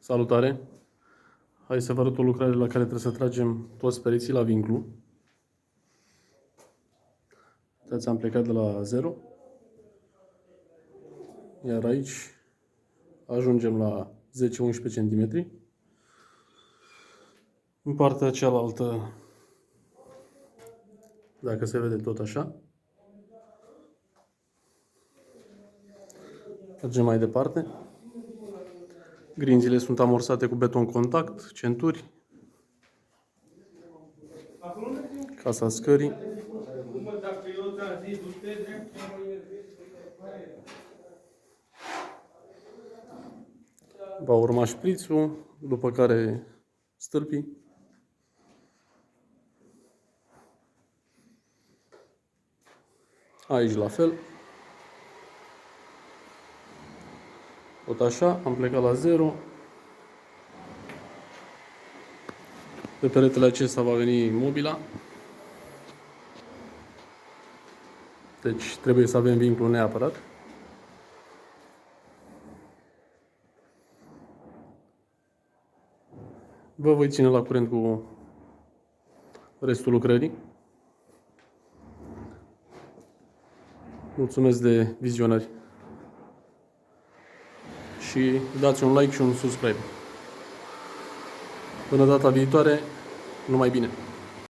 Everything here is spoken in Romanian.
Salutare! Hai să vă arăt o lucrare la care trebuie să tragem toți pereții la vinclu. Uitați, am plecat de la 0. Iar aici ajungem la 10-11 cm. În partea cealaltă, dacă se vede tot așa. Mergem mai departe. Grinzile sunt amorsate cu beton contact, centuri. Casa scării. Va urma șprițul, după care stâlpii. Aici la fel. Tot așa, am plecat la 0. Pe peretele acesta va veni mobila. Deci trebuie să avem vincul neapărat. Vă voi ține la curent cu restul lucrării. Mulțumesc de vizionări. Și dați un like și un subscribe. Până data viitoare, numai bine!